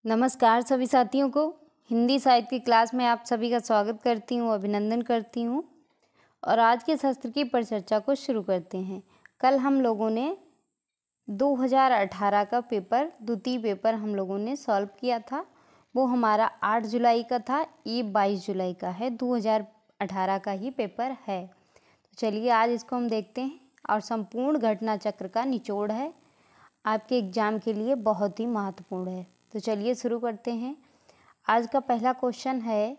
नमस्कार सभी साथियों को। हिंदी साहित्य की क्लास में आप सभी का स्वागत करती हूँ, अभिनंदन करती हूँ। और आज के शास्त्र की परिचर्चा को शुरू करते हैं। कल हम लोगों ने 2018 का द्वितीय पेपर हम लोगों ने सॉल्व किया था। वो हमारा 8 जुलाई का था, ये 22 जुलाई का है, 2018 का ही पेपर है। तो चलिए आज इसको हम देखते हैं और संपूर्ण घटना चक्र का निचोड़ है, आपके एग्जाम के लिए बहुत ही महत्वपूर्ण है। तो चलिए शुरू करते हैं। आज का पहला क्वेश्चन है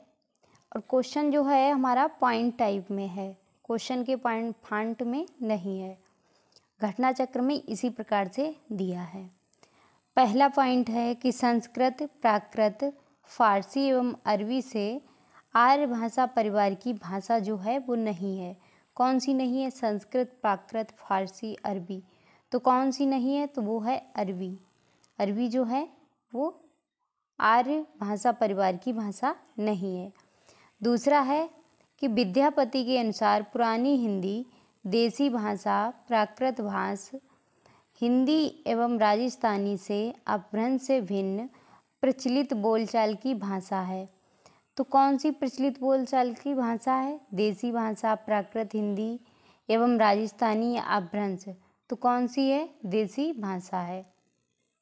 और क्वेश्चन जो है हमारा पॉइंट टाइप में है, क्वेश्चन के पॉइंट फॉन्ट में नहीं है, घटना चक्र में इसी प्रकार से दिया है। पहला पॉइंट है कि संस्कृत, प्राकृत, फारसी एवं अरबी से आर्य भाषा परिवार की भाषा जो है वो नहीं है। कौन सी नहीं है? संस्कृत, प्राकृत, फारसी, अरबी। तो कौन सी नहीं है? तो वो है अरबी। अरबी जो है वो आर्य भाषा परिवार की भाषा नहीं है। दूसरा है कि विद्यापति के अनुसार पुरानी हिंदी देसी भाषा, प्राकृत भाषा, हिंदी एवं राजस्थानी से अपभ्रंश से भिन्न प्रचलित बोलचाल की भाषा है। तो कौन सी प्रचलित बोलचाल की भाषा है? देसी भाषा, प्राकृत हिंदी एवं राजस्थानी या अपभ्रंश। तो कौन सी है? देसी भाषा है।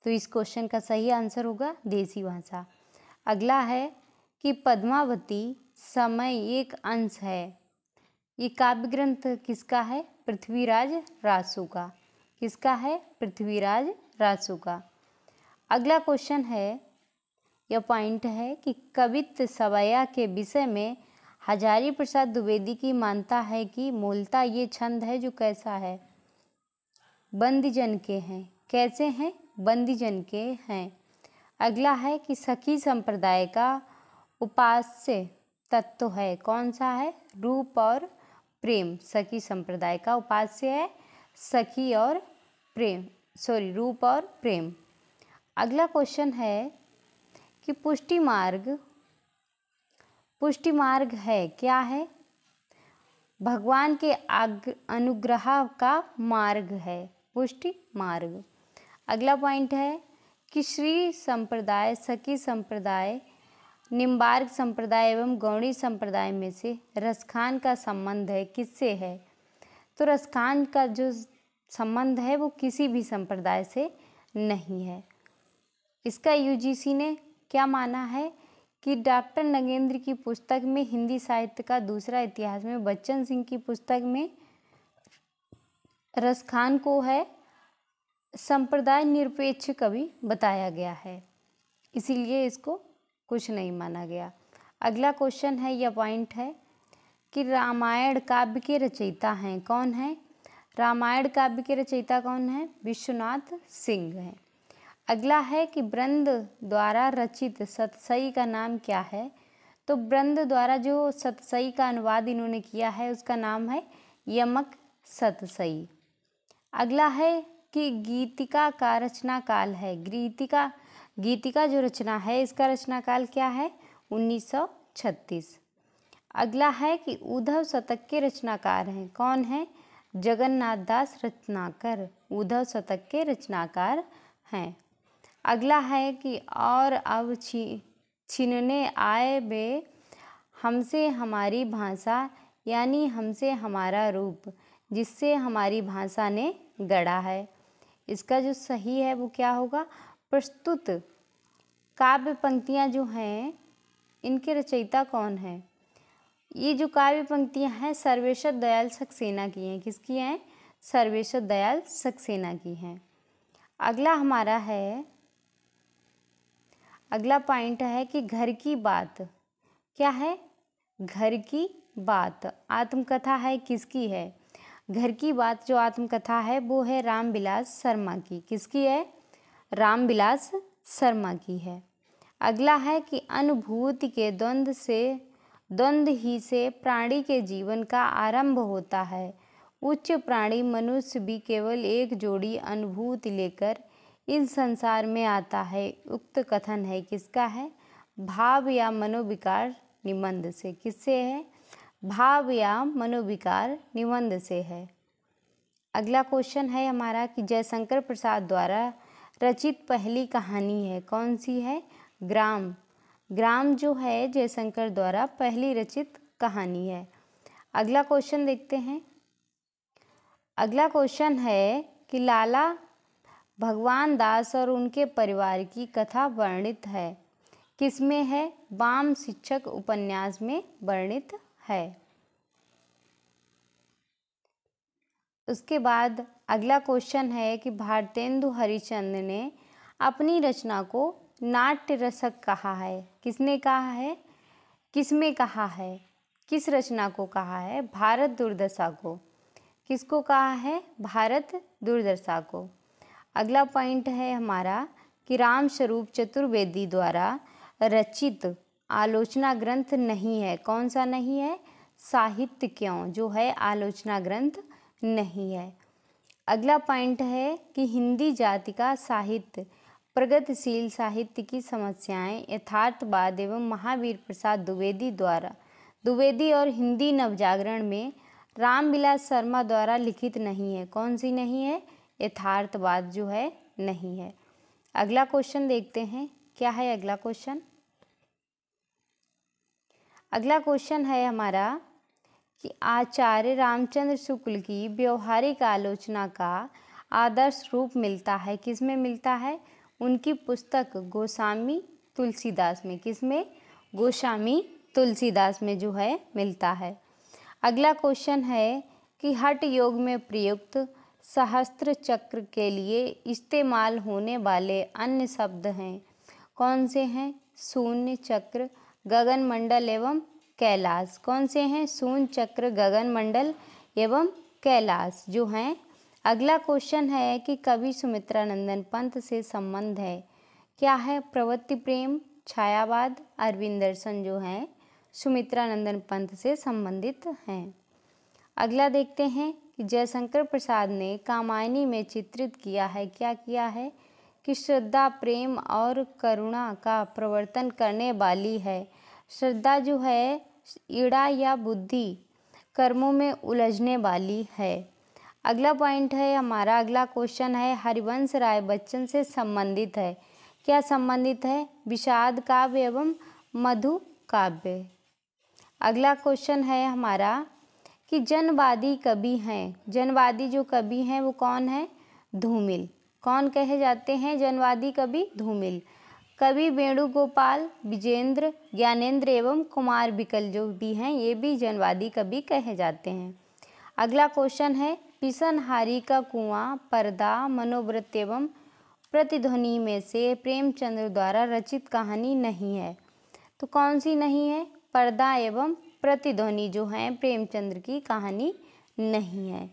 तो इस क्वेश्चन का सही आंसर होगा देसी भाषा। अगला है कि पद्मावती समय एक अंश है। ये काव्य ग्रंथ किसका है? पृथ्वीराज रासू का। किसका है? पृथ्वीराज रासू का। अगला क्वेश्चन है या पॉइंट है कि कवित्त सवैया के विषय में हजारी प्रसाद द्विवेदी की मानता है कि मूलतः ये छंद है जो कैसा है? बंदीजन के हैं। कैसे हैं? बंदीजन के हैं। अगला है कि सखी संप्रदाय का उपास्य तत्व है। कौन सा है? रूप और प्रेम। सखी संप्रदाय का उपास्य है सखी और प्रेम, रूप और प्रेम। अगला क्वेश्चन है कि पुष्टि मार्ग है। क्या है? भगवान के अनुग्रह का मार्ग है पुष्टि मार्ग। अगला पॉइंट है कि श्री संप्रदाय, सखी संप्रदाय, निम्बार्क संप्रदाय एवं गौड़ी संप्रदाय में से रसखान का संबंध है किससे है? तो रसखान का जो संबंध है वो किसी भी संप्रदाय से नहीं है। इसका यूजीसी ने क्या माना है कि डॉक्टर नगेंद्र की पुस्तक में हिंदी साहित्य का दूसरा इतिहास में बच्चन सिंह की पुस्तक में रसखान को है संप्रदाय निरपेक्ष कवि बताया गया है, इसीलिए इसको कुछ नहीं माना गया। अगला क्वेश्चन है या पॉइंट है कि रामायण काव्य के रचयिता हैं। कौन है? रामायण काव्य के रचयिता कौन है? विश्वनाथ सिंह हैं। अगला है कि ब्रंद द्वारा रचित सतसई का नाम क्या है? तो ब्रंद द्वारा जो सतसई का अनुवाद इन्होंने किया है उसका नाम है यमक सतसई। अगला है कि गीतिका का रचना काल है। गीतिका जो रचना है इसका रचना काल क्या है? 1936। अगला है कि उद्धव शतक के रचनाकार हैं। कौन है? जगन्नाथ दास रत्नाकर उद्धव शतक के रचनाकार हैं। अगला है कि और अब छीनने आए वे हमसे हमारी भाषा, यानी हमसे हमारा रूप, जिससे हमारी भाषा ने गढ़ा है। इसका जो सही है वो क्या होगा? प्रस्तुत काव्य पंक्तियाँ जो हैं इनके रचयिता कौन है? ये जो काव्य पंक्तियाँ हैं सर्वेश्वर दयाल सक्सेना की हैं। किसकी हैं? सर्वेश्वर दयाल सक्सेना की हैं। अगला पॉइंट है कि घर की बात। क्या है? घर की बात आत्मकथा है। किसकी है? घर की बात जो आत्मकथा है वो है रामविलास शर्मा की। किसकी है? रामविलास शर्मा की है। अगला है कि अनुभूति के द्वंद्व ही से प्राणी के जीवन का आरंभ होता है। उच्च प्राणी मनुष्य भी केवल एक जोड़ी अनुभूति लेकर इस संसार में आता है। उक्त कथन है किसका है? भाव या मनोविकार निबंध से। किससे है? भाव या मनोविकार निबंध से है। अगला क्वेश्चन है हमारा कि जयशंकर प्रसाद द्वारा रचित पहली कहानी है। कौन सी है? ग्राम। ग्राम जो है जयशंकर द्वारा पहली रचित कहानी है। अगला क्वेश्चन देखते हैं। अगला क्वेश्चन है कि लाला भगवान दास और उनके परिवार की कथा वर्णित है, किसमें है? बाम शिक्षक उपन्यास में वर्णित है। उसके बाद अगला क्वेश्चन है कि भारतेंदु हरिश्चंद्र ने अपनी रचना को नाट्य रसक कहा है, किसने कहा है? किसमें कहा है? किस रचना को कहा है? भारत दुर्दशा को। किसको कहा है? भारत दुर्दशा को। अगला पॉइंट है हमारा कि रामस्वरूप चतुर्वेदी द्वारा रचित आलोचना ग्रंथ नहीं है, कौन सा नहीं है? साहित्य क्यों जो है आलोचना ग्रंथ नहीं है। अगला पॉइंट है कि हिंदी जाति का साहित्य प्रगतिशील साहित्य की समस्याएं यथार्थवाद एवं महावीर प्रसाद द्विवेदी और हिंदी नवजागरण में रामविलास शर्मा द्वारा लिखित नहीं है, कौन सी नहीं है? यथार्थवाद जो है नहीं है। अगला क्वेश्चन देखते हैं, क्या है अगला क्वेश्चन? अगला क्वेश्चन है हमारा कि आचार्य रामचंद्र शुक्ल की व्यवहारिक आलोचना का आदर्श रूप मिलता है, किसमें मिलता है? उनकी पुस्तक गोस्वामी तुलसीदास में। किसमें? गोस्वामी तुलसीदास में जो है मिलता है। अगला क्वेश्चन है कि हठ योग में प्रयुक्त सहस्त्र चक्र के लिए इस्तेमाल होने वाले अन्य शब्द हैं, कौन से हैं? शून्य, चक्र, गगन मंडल एवं कैलाश। कौन से हैं? शून्य, चक्र, गगन मंडल एवं कैलाश जो हैं। अगला क्वेश्चन है कि कवि सुमित्रानंदन पंत से संबंध है, क्या है? प्रवृत्ति प्रेम, छायावाद, अरविंद दर्शन जो हैं सुमित्रानंदन पंत से संबंधित हैं। अगला देखते हैं कि जयशंकर प्रसाद ने कामायनी में चित्रित किया है, क्या किया है? कि श्रद्धा, प्रेम और करुणा का प्रवर्तन करने वाली है। श्रद्धा जो है ईड़ा या बुद्धि कर्मों में उलझने वाली है। अगला पॉइंट है हमारा, अगला क्वेश्चन है हरिवंश राय बच्चन से संबंधित है, क्या संबंधित है? विषाद काव्य एवं मधु काव्य। अगला क्वेश्चन है हमारा कि जनवादी कवि हैं, जनवादी जो कवि हैं वो कौन है? धूमिल। कौन कहे जाते हैं जनवादी कवि? धूमिल। कवि वेणुगोपाल, विजेंद्र, ज्ञानेंद्र एवं कुमार विकल जो भी हैं ये भी जनवादी कवि कहे जाते हैं। अगला क्वेश्चन है पिसनहारी का कुआं, पर्दा, मनोव्रत एवं प्रतिध्वनि में से प्रेमचंद्र द्वारा रचित कहानी नहीं है, तो कौन सी नहीं है? पर्दा एवं प्रतिध्वनि जो है प्रेमचंद्र की कहानी नहीं है।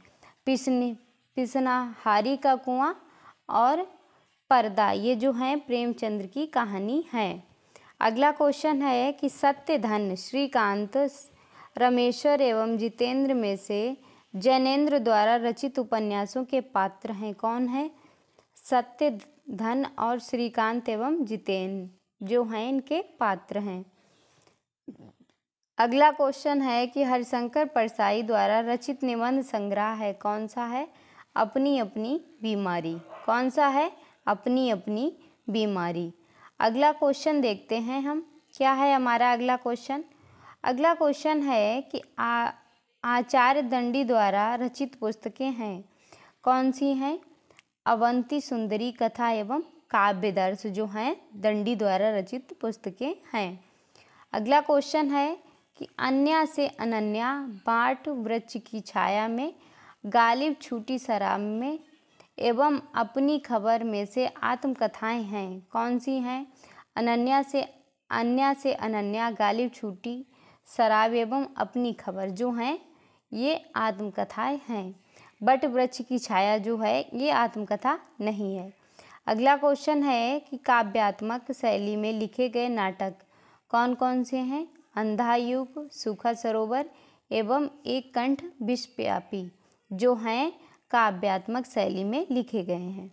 पिसनहारी का कुआं और पर्दा ये जो हैं प्रेमचंद्र की कहानी है। अगला क्वेश्चन है कि सत्यधन, श्रीकांत, रमेश्वर एवं जितेंद्र में से जैनेन्द्र द्वारा रचित उपन्यासों के पात्र हैं, कौन है? सत्यधन और श्रीकांत एवं जितेंद्र जो हैं इनके पात्र हैं। अगला क्वेश्चन है कि हरिशंकर परसाई द्वारा रचित निबंध संग्रह है, कौन सा है? अपनी अपनी बीमारी। कौन सा है? अपनी अपनी बीमारी। अगला क्वेश्चन देखते हैं हम, क्या है हमारा अगला क्वेश्चन? अगला क्वेश्चन है कि आचार्य दंडी द्वारा रचित पुस्तकें हैं, कौन सी हैं? अवंती सुंदरी कथा एवं काव्यदर्श जो हैं दंडी द्वारा रचित पुस्तकें हैं। अगला क्वेश्चन है कि अन्या से अनन्या, बाट वृक्ष की छाया में, गालिब छूटी शराब में एवं अपनी खबर में से आत्मकथाएं हैं, कौन सी हैं? अन्या से अनन्या, गालिब छूटी शराब एवं अपनी खबर जो हैं ये आत्मकथाएं हैं। बट वृक्ष की छाया जो है ये आत्मकथा नहीं है। अगला क्वेश्चन है कि काव्यात्मक शैली में लिखे गए नाटक कौन कौन से हैं? अंधा युग, सूखा सरोवर एवं एक कंठ विश्वव्यापी जो हैं काव्यात्मक शैली में लिखे गए हैं।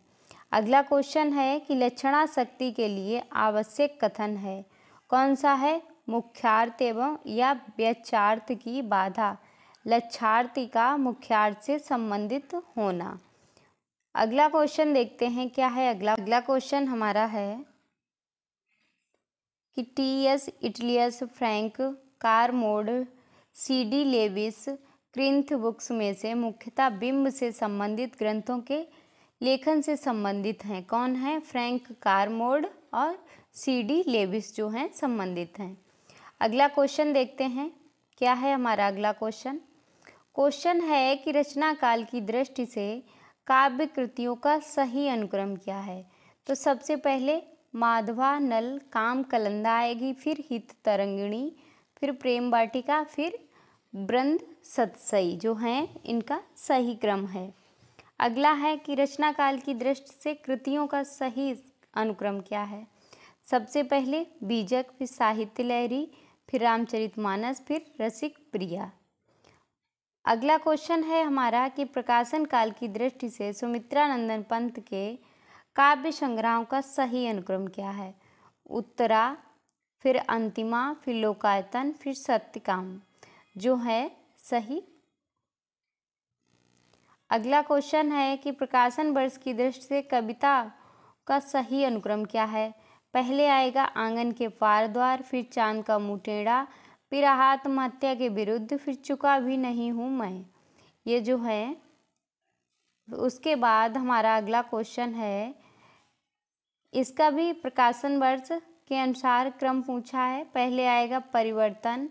अगला क्वेश्चन है कि लक्षणा शक्ति के लिए आवश्यक कथन है, कौन सा है? मुख्यार्थ एवं या व्यचार्थ की बाधा, लक्षार्थी का मुख्यार्थ से संबंधित होना। अगला क्वेश्चन देखते हैं, क्या है अगला क्वेश्चन हमारा है कि टी.एस. इटलियस, फ्रैंक कारमोड, सी.डी. लेविस क्रिंथ बुक्स में से मुख्यतः बिंब से संबंधित ग्रंथों के लेखन से संबंधित हैं। कौन है? फ्रैंक कारमोड और सी.डी. लेविस जो हैं संबंधित हैं। अगला क्वेश्चन देखते हैं, क्या है हमारा अगला क्वेश्चन? क्वेश्चन है कि रचना काल की दृष्टि से काव्य कृतियों का सही अनुक्रम क्या है? तो सबसे पहले माधवा नल काम कलंदा आएगी, फिर हित तरंगिणी, फिर प्रेम वाटिका, फिर बृंद सतसई जो हैं इनका सही क्रम है। अगला है कि रचना काल की दृष्टि से कृतियों का सही अनुक्रम क्या है? सबसे पहले बीजक, फिर साहित्य लहरी, फिर रामचरितमानस, फिर रसिक प्रिया। अगला क्वेश्चन है हमारा कि प्रकाशन काल की दृष्टि से सुमित्रा नंदन पंत के काव्य संग्रहों का सही अनुक्रम क्या है? उत्तरा, फिर अंतिमा, फिर लोकायतन, फिर सत्यकाम जो है सही। अगला क्वेश्चन है कि प्रकाशन वर्ष की दृष्टि से कविता का सही अनुक्रम क्या है? पहले आएगा आंगन के पार द्वार, फिर चांद का मुँह टेढ़ा, फिर आत्महत्या के विरुद्ध, फिर चुका भी नहीं हूँ मैं, ये जो है। उसके बाद हमारा अगला क्वेश्चन है, इसका भी प्रकाशन वर्ष के अनुसार क्रम पूछा है। पहले आएगा परिवर्तन,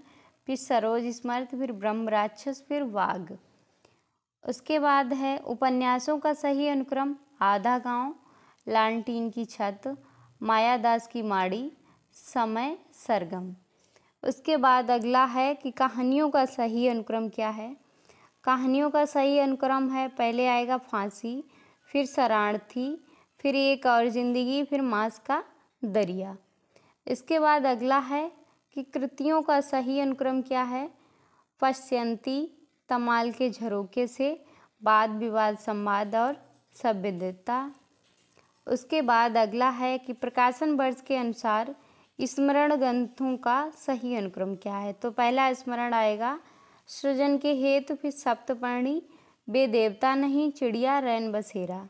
फिर सरोज स्मृत, फिर ब्रह्म राक्षस, फिर वाग। उसके बाद है उपन्यासों का सही अनुक्रम, आधा गांव, लालटीन की छत, मायादास की माड़ी, समय, सरगम। उसके बाद अगला है कि कहानियों का सही अनुक्रम क्या है? कहानियों का सही अनुक्रम है, पहले आएगा फांसी, फिर शरणार्थी, फिर एक और जिंदगी, फिर मांस का दरिया। इसके बाद अगला है कि कृतियों का सही अनुक्रम क्या है? पश्यंती, तमाल के झरोके से, वाद विवाद संवाद और सभ्यता। उसके बाद अगला है कि प्रकाशन वर्ष के अनुसार स्मरण ग्रंथों का सही अनुक्रम क्या है? तो पहला स्मरण आएगा सृजन के हेतु, फिर सप्तपर्णी, बे देवता नहीं, चिड़िया, रैन बसेरा।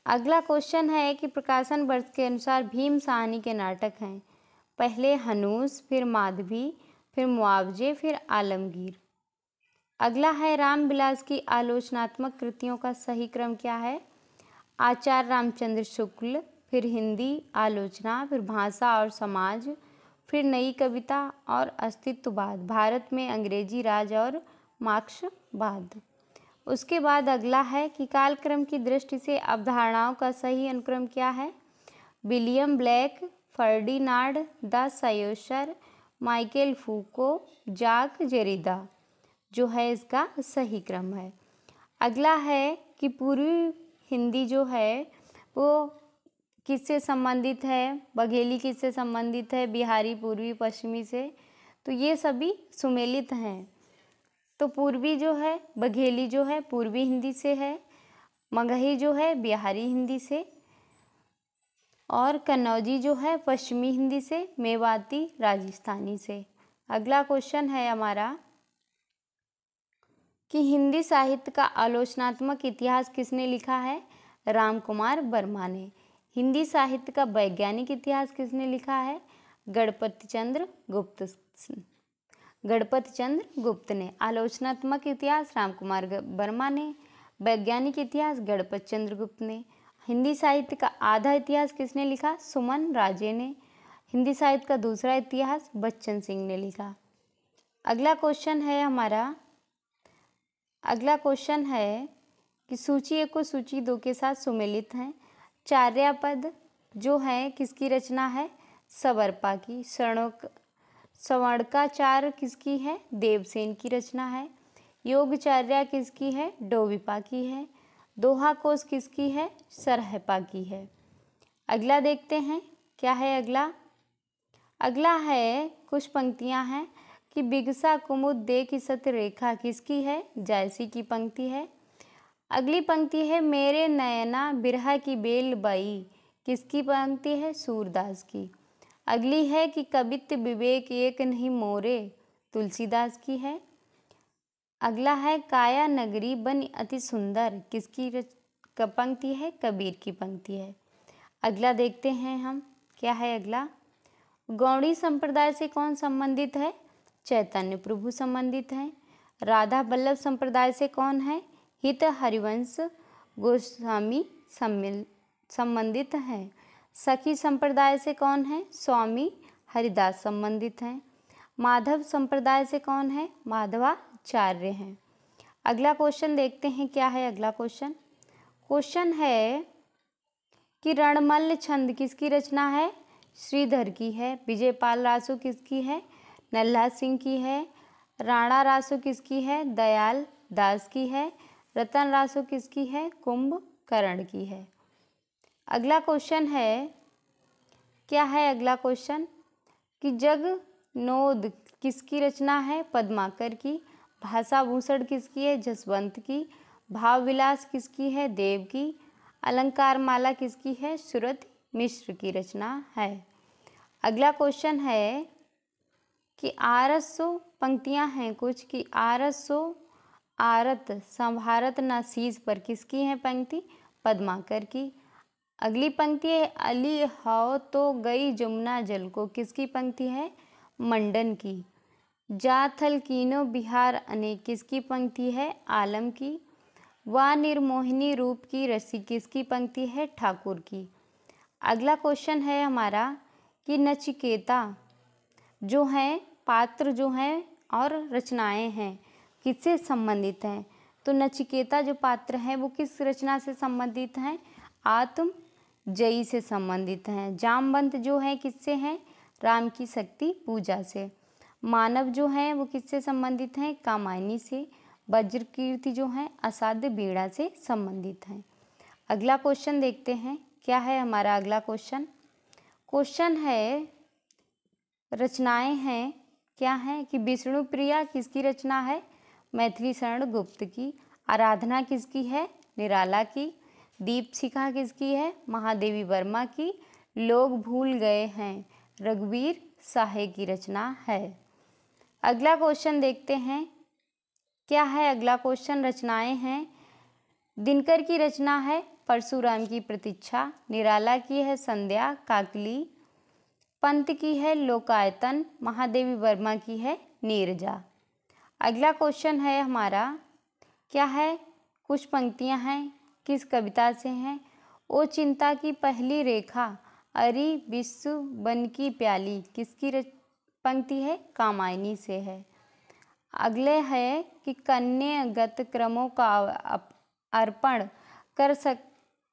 अगला क्वेश्चन है कि प्रकाशन वर्ष के अनुसार भीम साहनी के नाटक हैं। पहले हनूस, फिर माधवी, फिर मुआवजे, फिर आलमगीर। अगला है रामविलास की आलोचनात्मक कृतियों का सही क्रम क्या है? आचार्य रामचंद्र शुक्ल, फिर हिंदी आलोचना, फिर भाषा और समाज, फिर नई कविता और अस्तित्ववाद, भारत में अंग्रेजी राज और मार्क्सवाद। उसके बाद अगला है कि कालक्रम की दृष्टि से अवधारणाओं का सही अनुक्रम क्या है? William Blake, Ferdinand de Saussure, Michel Foucault, Jacques Derrida जो है इसका सही क्रम है। अगला है कि पूर्वी हिंदी जो है वो किससे संबंधित है? बघेली किससे संबंधित है? बिहारी, पूर्वी, पश्चिमी से। तो ये सभी सुमेलित हैं। तो पूर्वी जो है बघेली जो है पूर्वी हिंदी से है, मगही जो है बिहारी हिंदी से, और कन्नौजी जो है पश्चिमी हिंदी से, मेवाती राजस्थानी से। अगला क्वेश्चन है हमारा कि हिंदी साहित्य का आलोचनात्मक इतिहास किसने लिखा है? रामकुमार वर्मा ने। हिंदी साहित्य का वैज्ञानिक इतिहास किसने लिखा है? गणपति चंद्र गुप्त ने। आलोचनात्मक इतिहास रामकुमार वर्मा ने, वैज्ञानिक इतिहास गणपति चंद्र गुप्त ने। हिंदी साहित्य का आधा इतिहास किसने लिखा? सुमन राजे ने। हिंदी साहित्य का दूसरा इतिहास बच्चन सिंह ने लिखा। अगला क्वेश्चन है हमारा, अगला क्वेश्चन है कि सूची 1 को सूची 2 के साथ सुमेलित हैं। चार्यापद जो है किसकी रचना है? सवरपा की। स्वर्णकाचार्य किसकी है? देवसेन की रचना है। योगचार्या किसकी है? डोविपा की है। दोहा कोश किसकी है? सरहपा की है। अगला देखते हैं क्या है अगला। अगला है कुछ पंक्तियां हैं कि बिगसा कुमुद दे की सत्य रेखा किसकी है? जायसी की पंक्ति है। अगली पंक्ति है मेरे नयना बिरहा की बेल बाई किसकी पंक्ति है? सूरदास की। अगली है कि कवित्व विवेक एक नहीं मोरे तुलसीदास की है। अगला है काया नगरी बनी अति सुंदर किसकी पंक्ति है? कबीर की पंक्ति है। अगला देखते हैं हम क्या है अगला। गौड़ी संप्रदाय से कौन संबंधित है? चैतन्य प्रभु संबंधित हैं। राधा वल्लभ संप्रदाय से कौन है? हित हरिवंश गोस्वामी संबंधित हैं। सखी संप्रदाय से कौन है? स्वामी हरिदास संबंधित हैं। माधव संप्रदाय से कौन है? माधवाचार्य हैं। अगला क्वेश्चन देखते हैं, क्या है अगला क्वेश्चन? क्वेश्चन है कि रणमल्ल छंद किसकी रचना है? श्रीधर की है। विजयपाल रासो किसकी है? नल्ला सिंह की है। राणा रासो किसकी है? दयाल दास की है। रतन रासो किसकी है? कुंभकर्ण की है। अगला क्वेश्चन है, क्या है अगला क्वेश्चन? कि जगनोद किसकी रचना है? पद्माकर की। भाषाभूषण किसकी है? जसवंत की। भाव विलास किसकी है? देव की। अलंकार माला किसकी है? सुरत मिश्र की रचना है। अगला क्वेश्चन है कि आरसो पंक्तियां हैं कुछ, कि आरसो आरत संभारत न शीश पर किसकी है पंक्ति? पद्माकर की। अगली पंक्ति है अली हाओ तो गई जमुना जल को, किसकी पंक्ति है? मंडन की। जाथल कीनो बिहार अनेक किसकी पंक्ति है? आलम की। वा निर्मोहिनी रूप की रसी किसकी पंक्ति है? ठाकुर की। अगला क्वेश्चन है हमारा कि नचिकेता जो हैं पात्र जो हैं और रचनाएं हैं किससे संबंधित हैं? तो नचिकेता जो पात्र हैं वो किस रचना से संबंधित हैं? आत्म जयी से संबंधित हैं। जामवंत जो है किससे हैं? राम की शक्ति पूजा से। मानव जो है वो किससे संबंधित हैं? कामायनी से। वज्रकीर्ति जो है असाध्य बीड़ा से संबंधित हैं। अगला क्वेश्चन देखते हैं, क्या है हमारा अगला क्वेश्चन? क्वेश्चन है रचनाएं हैं, क्या है कि विष्णु प्रिया किसकी रचना है? मैथिली शरण गुप्त की। आराधना किसकी है? निराला की। दीप शिखा किसकी है? महादेवी वर्मा की। लोग भूल गए हैं रघुवीर साहे की रचना है। अगला क्वेश्चन देखते हैं, क्या है अगला क्वेश्चन? रचनाएं हैं, दिनकर की रचना है परशुराम की प्रतीक्षा। निराला की है संध्या काकली। पंत की है लोकायतन। महादेवी वर्मा की है नीरजा। अगला क्वेश्चन है हमारा, क्या है? कुछ पंक्तियां हैं, किस कविता से हैं? ओ चिंता की पहली रेखा अरि विश्व बन की प्याली किसकी पंक्ति है? कामायनी से है। अगले है कि कन्यागत क्रमों का अर्पण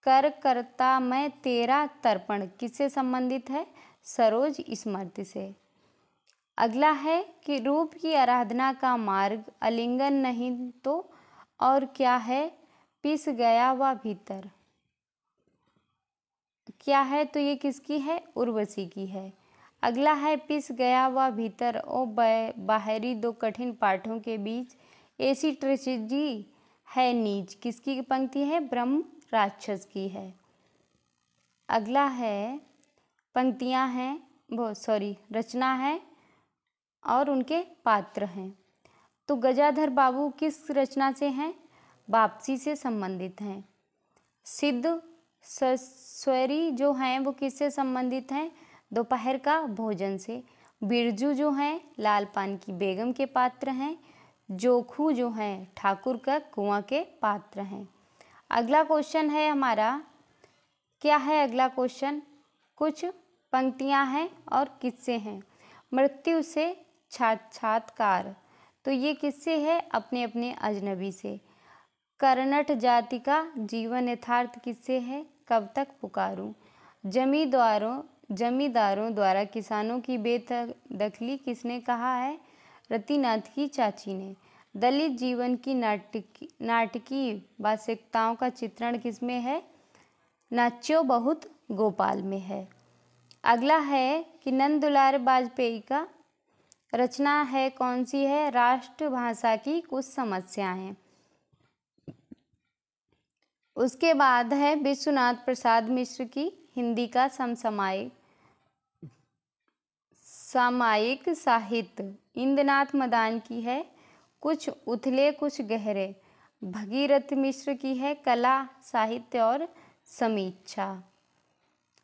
कर करता मैं तेरा तर्पण किससे संबंधित है? सरोज स्मृति से। अगला है कि रूप की आराधना का मार्ग आलिंगन नहीं तो और क्या है? पिस गया वा भीतर, क्या है? तो ये किसकी है? उर्वशी की है। अगला है पिस गया वा भीतर ओ बाहरी दो कठिन पाठों के बीच ऐसी ट्रेजेडी है नीच किसकी पंक्ति है? ब्रह्म राक्षस की है। अगला है पंक्तियां हैं वो रचना है और उनके पात्र हैं। तो गजाधर बाबू किस रचना से हैं? वापसी से संबंधित हैं। सिद्ध स्वरी जो हैं वो किससे संबंधित हैं? दोपहर का भोजन से। बिरजू जो हैं लाल पान की बेगम के पात्र हैं। जोखू जो हैं ठाकुर का कुआं के पात्र हैं। अगला क्वेश्चन है हमारा, क्या है अगला क्वेश्चन? कुछ पंक्तियां हैं और किससे हैं? मृत्यु से साक्षात्कार, तो ये किससे है? अपने अपने अजनबी से। कर्नट जाति का जीवन यथार्थ किससे है? कब तक पुकारूं। जमींदारों द्वारा किसानों की बेदखली किसने कहा है? रतिनाथ की चाची ने। दलित जीवन की नाटकीय वास्तविकताओं का चित्रण किसमें है? नाच्यो बहुत गोपाल में है। अगला है कि नंद दुलार वाजपेयी का रचना है कौन सी है? राष्ट्रभाषा की कुछ समस्याएं। उसके बाद है विश्वनाथ प्रसाद मिश्र की हिंदी का सामायिक साहित्य। इंद्रनाथ मदान की है कुछ उथले कुछ गहरे। भगीरथ मिश्र की है कला साहित्य और समीक्षा।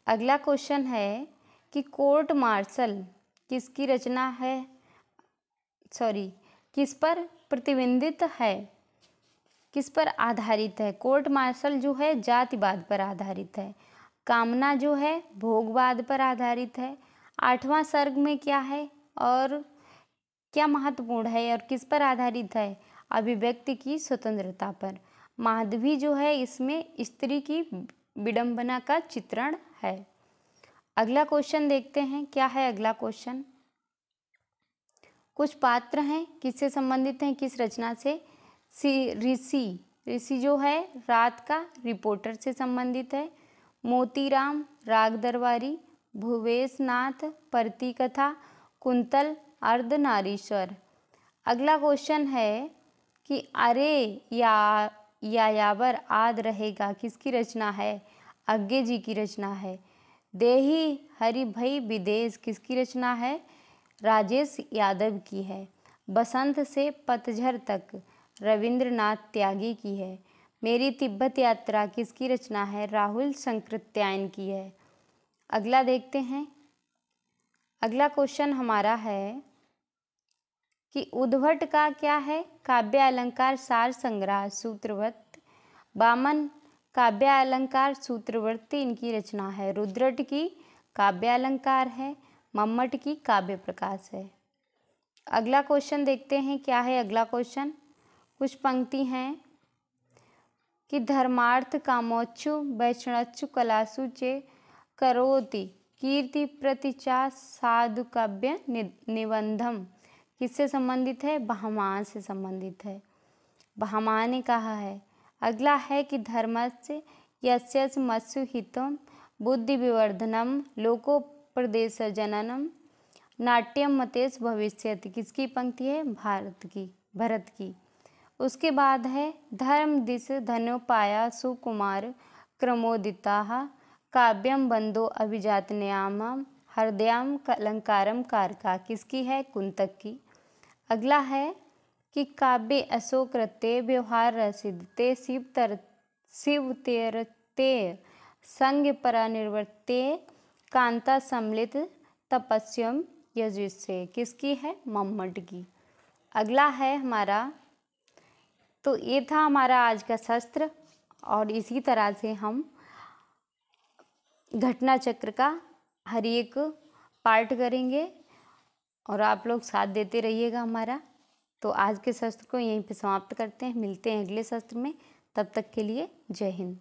अगला क्वेश्चन है कि कोर्ट मार्शल किसकी रचना है, किस पर प्रतिबिंबित है, किस पर आधारित है। कोर्ट मार्शल जो है जातिवाद पर आधारित है। कामना जो है भोगवाद पर आधारित है। 8वां सर्ग में क्या है और क्या महत्वपूर्ण है और किस पर आधारित है, अभिव्यक्ति की स्वतंत्रता पर। माधवी जो है इसमें स्त्री की विडंबना का चित्रण है। अगला क्वेश्चन देखते हैं, क्या है अगला क्वेश्चन। कुछ पात्र हैं, किससे संबंधित हैं, किस रचना से। ऋषि जो है रात का रिपोर्टर से संबंधित है। मोतीराम राग दरबारी, भुवेशनाथ परती कथा, कुंतल अर्धनारीश्वर। अगला क्वेश्चन है कि अरे यायावर आद रहेगा किसकी रचना है, अज्ञे जी की रचना है। देही हरि भई विदेश किसकी रचना है, राजेश यादव की है। बसंत से पतझड़ तक रविंद्रनाथ त्यागी की है। मेरी तिब्बत यात्रा किसकी रचना है, राहुल संकृत्यायन की है। अगला देखते हैं, अगला क्वेश्चन हमारा है कि उद्भट का क्या है, काव्य अलंकार सार संग्रह सूत्रवत। वामन काव्य अलंकार सूत्रवृत्ति इनकी रचना है। रुद्रट की काव्य अलंकार है। मम्मट की काव्य प्रकाश है। अगला क्वेश्चन देखते हैं, क्या है अगला क्वेश्चन। कुछ पंक्ति हैं कि धर्मार्थ कामोच्चु वैष्णच्चु कलासु चे करोति कीर्ति प्रतिचा साधु काव्य निबंधम किससे संबंधित है, बहमान से संबंधित है। बहमान ने कहा है। अगला है कि धर्मस्य यस्य मत्सु हितम बुद्धि विवर्धनम लोको प्रदेश जननम नाट्यम मतेश भविष्यति किसकी पंक्ति है, भरत की। उसके बाद है धर्म दिश धनोपाया सुकुमार क्रमोदिता काव्यम बंदो अभिजातन्याम हृदयाम अलंकारम कारका किसकी है, कुंतक की। अगला है कि काव्य अशोकृत्य व्यवहार रसिदते शिव तेरते संग परानिर्वर्त्य कांता सम्मिलित तपस्यम यजुष्य किसकी है, मम्मट की। अगला है हमारा, तो ये था हमारा आज का शस्त्र और इसी तरह से हम घटना चक्र का हर एक पार्ट करेंगे और आप लोग साथ देते रहिएगा हमारा। तो आज के शस्त्र को यहीं पे समाप्त करते हैं, मिलते हैं अगले शस्त्र में, तब तक के लिए जय हिंद।